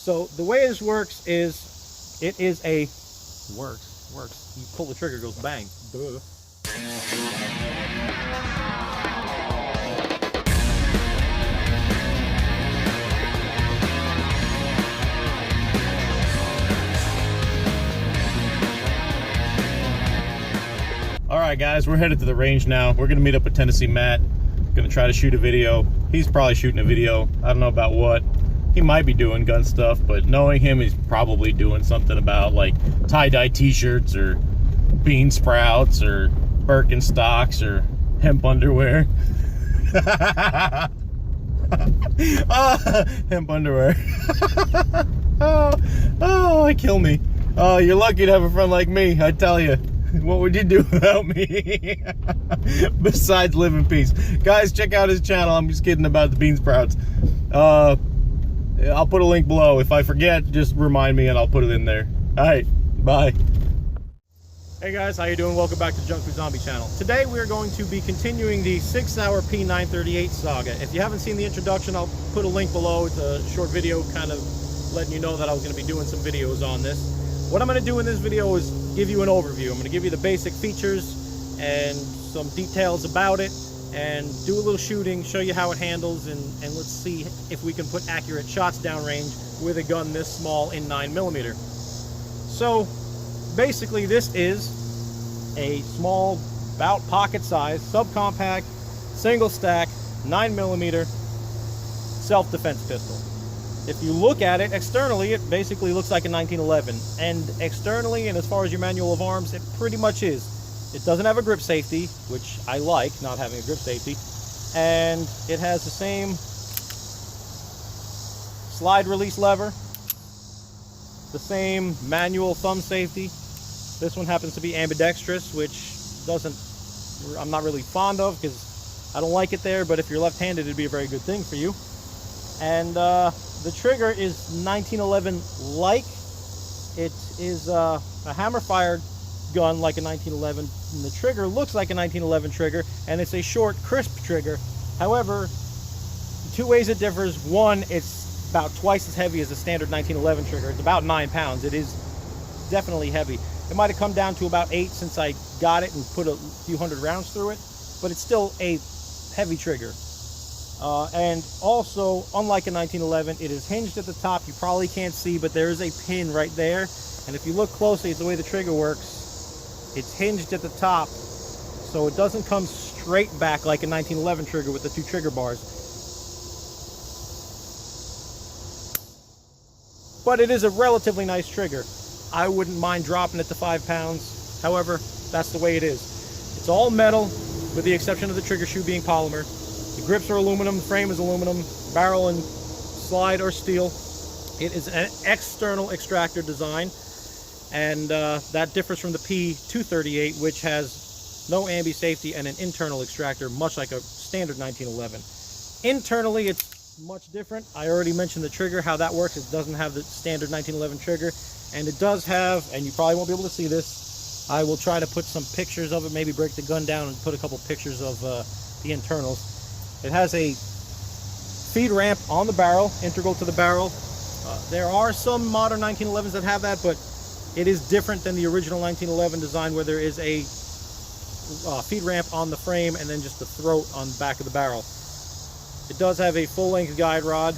So the way this works is, it is a, works. You pull the trigger, it goes bang. Duh. Alright guys, we're headed to the range now. We're going to meet up with Tennessee Matt. Going to try to shoot a video. He's probably shooting a video. I don't know about what. He might be doing gun stuff, but knowing him, he's probably doing something about like tie-dye t-shirts or bean sprouts or Birkenstocks or hemp underwear. Hemp underwear. Oh, kill me. Oh, you're lucky to have a friend like me, I tell you. What would you do without me? Besides live in peace. Guys, check out his channel. I'm just kidding about the bean sprouts. I'll put a link below. If I forget, just remind me and I'll put it in there. Alright, bye. Hey guys, how you doing? Welcome back to Junk Food Zombie channel. Today we're going to be continuing the 6-hour P938 saga. If you haven't seen the introduction, I'll put a link below. It's a short video kind of letting you know that I was going to be doing some videos on this. What I'm going to do in this video is give you an overview. I'm going to give you the basic features and some details about it and do a little shooting, show you how it handles, and let's see if we can put accurate shots downrange with a gun this small in 9mm. So basically this is a small, about pocket size, subcompact, single stack, 9mm self-defense pistol. If you look at it externally, it basically looks like a 1911. And externally, and as far as your manual of arms, it pretty much is. It doesn't have a grip safety, which I like, not having a grip safety. And it has the same slide release lever, the same manual thumb safety. This one happens to be ambidextrous, which I'm not really fond of because I don't like it there, but if you're left-handed, it'd be a very good thing for you. And the trigger is 1911-like. It is a hammer-fired gun like a 1911, and the trigger looks like a 1911 trigger, and it's a short, crisp trigger. However, two ways it differs. One, it's about twice as heavy as a standard 1911 trigger. It's about 9 pounds. It is definitely heavy. It might have come down to about 8 since I got it and put a few hundred rounds through it, but it's still a heavy trigger. And also, unlike a 1911, it is hinged at the top. You probably can't see, but there is a pin right there. And if you look closely at the way the trigger works, it's hinged at the top, so it doesn't come straight back like a 1911 trigger with the two trigger bars. But it is a relatively nice trigger. I wouldn't mind dropping it to 5 pounds. However, that's the way it is. It's all metal, with the exception of the trigger shoe being polymer. The grips are aluminum, the frame is aluminum, barrel and slide are steel. It is an external extractor design, and that differs from the P938, which has no ambi safety and an internal extractor, much like a standard 1911. Internally, it's much different. I already mentioned the trigger, how that works. It doesn't have the standard 1911 trigger, and it does have, and you probably won't be able to see this, I will try to put some pictures of it, maybe break the gun down and put a couple pictures of the internals. It has a feed ramp on the barrel, integral to the barrel. There are some modern 1911s that have that, but it is different than the original 1911 design, where there is a feed ramp on the frame and then just the throat on the back of the barrel. It does have a full-length guide rod,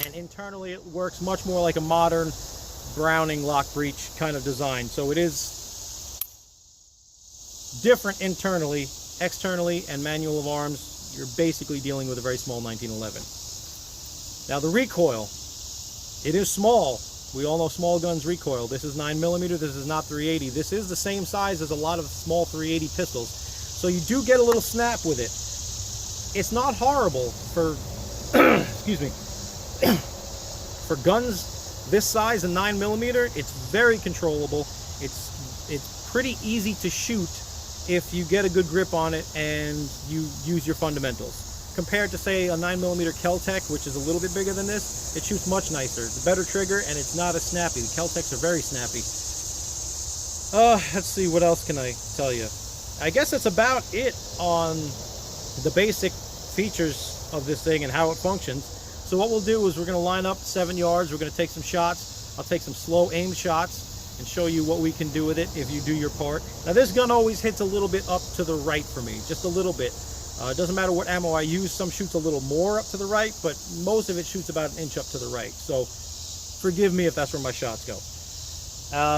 and internally it works much more like a modern Browning lock breech kind of design. So it is different internally. Externally and manual of arms, you're basically dealing with a very small 1911. Now the recoil, it is small. We all know small guns recoil. This is 9mm, this is not 380. This is the same size as a lot of small 380 pistols. So you do get a little snap with it. It's not horrible for, excuse me, for guns this size and 9mm, it's very controllable. It's pretty easy to shoot if you get a good grip on it and you use your fundamentals. Compared to, say, a 9mm Kel-Tec, which is a little bit bigger than this, it shoots much nicer. It's a better trigger, and it's not as snappy. The Kel-Tecs are very snappy. Let's see, what else can I tell you? I guess that's about it on the basic features of this thing and how it functions. so what we'll do is we're going to line up 7 yards. We're going to take some shots. I'll take some slow aim shots and show you what we can do with it if you do your part. Now this gun always hits a little bit up to the right for me, just a little bit. It doesn't matter what ammo I use. Some shoots a little more up to the right, but most of it shoots about an inch up to the right. So forgive me if that's where my shots go.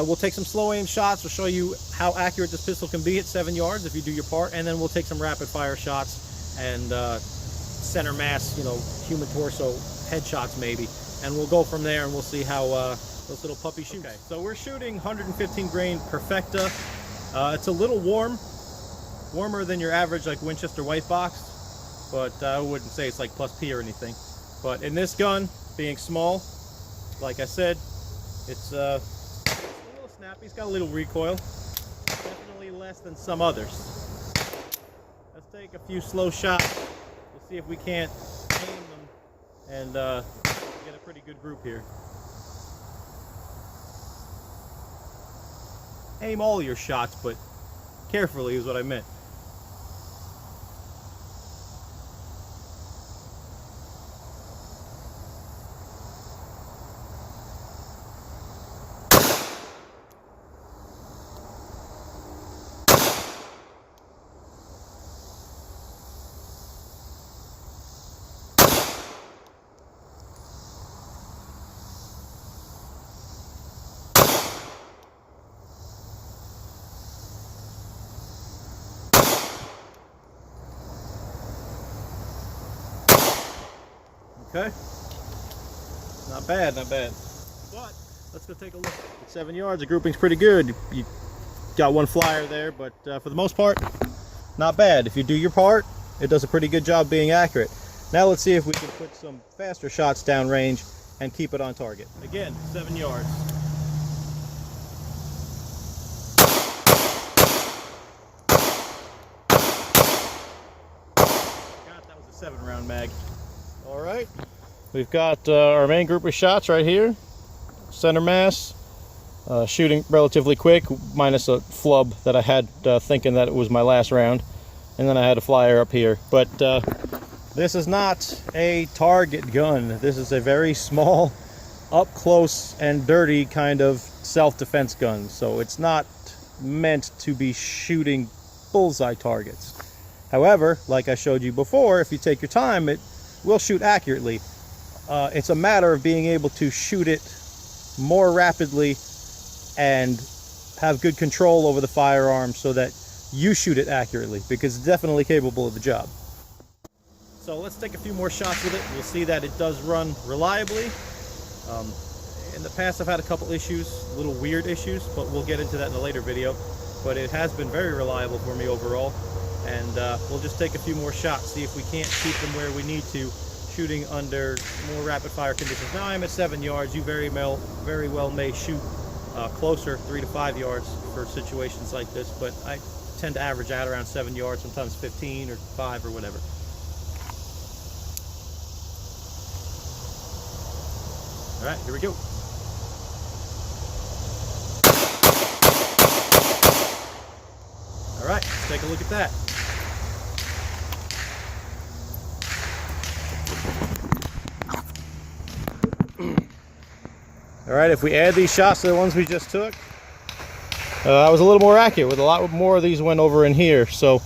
We'll take some slow aim shots. We'll show you how accurate this pistol can be at 7 yards if you do your part, and then we'll take some rapid fire shots and center mass, you know, human torso headshots maybe, and we'll go from there and we'll see how those little puppies shoot. Okay, so we're shooting 115 grain Perfecta. It's a little warmer than your average like Winchester white box, but I wouldn't say it's like plus P or anything. But in this gun, being small, like I said, it's a little snappy. It's got a little recoil, definitely less than some others. Let's take a few slow shots. We'll see if we can't aim them and get a pretty good group here. Aim all your shots, but carefully is what I meant. Okay, not bad, not bad. But let's go take a look. At 7 yards, the grouping's pretty good. You got one flyer there, but for the most part, not bad. If you do your part, it does a pretty good job being accurate. Now let's see if we can put some faster shots down range and keep it on target. Again, 7 yards. God, that was a 7-round mag. All right, we've got our main group of shots right here. Center mass, shooting relatively quick, minus a flub that I had thinking that it was my last round. And then I had a flyer up here. But this is not a target gun. This is a very small, up close and dirty kind of self-defense gun. So it's not meant to be shooting bullseye targets. However, like I showed you before, if you take your time, it will shoot accurately. It's a matter of being able to shoot it more rapidly and have good control over the firearm so that you shoot it accurately, because it's definitely capable of the job. So let's take a few more shots with it. We'll see that it does run reliably. In the past I've had a couple issues, little weird issues, but we'll get into that in a later video. But it has been very reliable for me overall. And we'll just take a few more shots, see if we can't keep them where we need to, shooting under more rapid fire conditions. Now I'm at 7 yards. You very well may shoot closer, 3 to 5 yards for situations like this, but I tend to average out around 7 yards, sometimes 15 or 5 or whatever. All right, here we go. All right, let's take a look at that. All right, if we add these shots to the ones we just took, I was a little more accurate with a lot more of these went over in here. So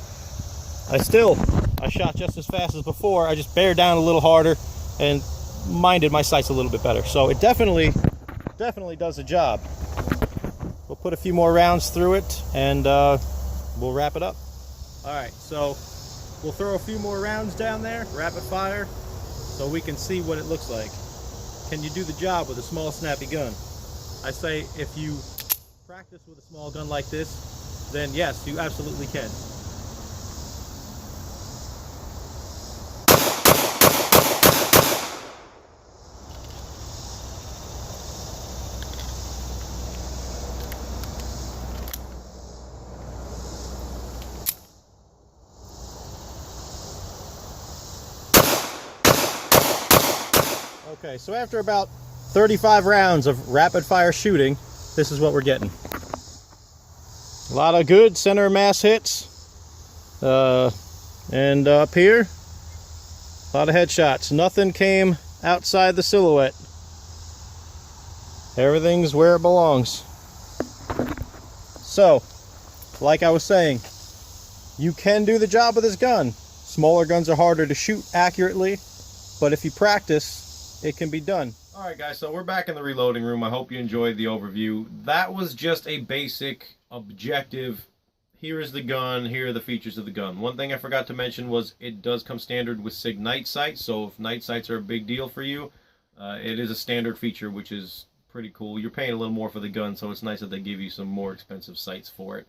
I shot just as fast as before. I just bared down a little harder and minded my sights a little bit better. So it definitely does the job. We'll put a few more rounds through it and we'll wrap it up. All right, so we'll throw a few more rounds down there, rapid fire, so we can see what it looks like. Can you do the job with a small, snappy gun? I say if you practice with a small gun like this, then yes, you absolutely can. Okay, so after about 35 rounds of rapid fire shooting, this is what we're getting. A lot of good center mass hits. And up here, a lot of headshots. Nothing came outside the silhouette. Everything's where it belongs. So, like I was saying, you can do the job with this gun. Smaller guns are harder to shoot accurately, but if you practice, it can be done. Alright guys, so we're back in the reloading room. I hope you enjoyed the overview. That was just a basic, objective, here is the gun, here are the features of the gun. One thing I forgot to mention was it does come standard with SIG night sights, so if night sights are a big deal for you, it is a standard feature, which is pretty cool. You're paying a little more for the gun, so it's nice that they give you some more expensive sights for it.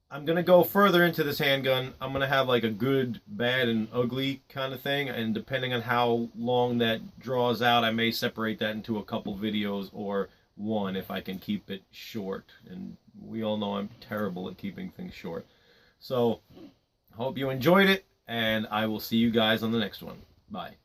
I'm going to go further into this handgun. I'm going to have like a good, bad, and ugly kind of thing, and depending on how long that draws out, I may separate that into a couple videos or one if I can keep it short. And we all know I'm terrible at keeping things short. So, hope you enjoyed it, and I will see you guys on the next one. Bye.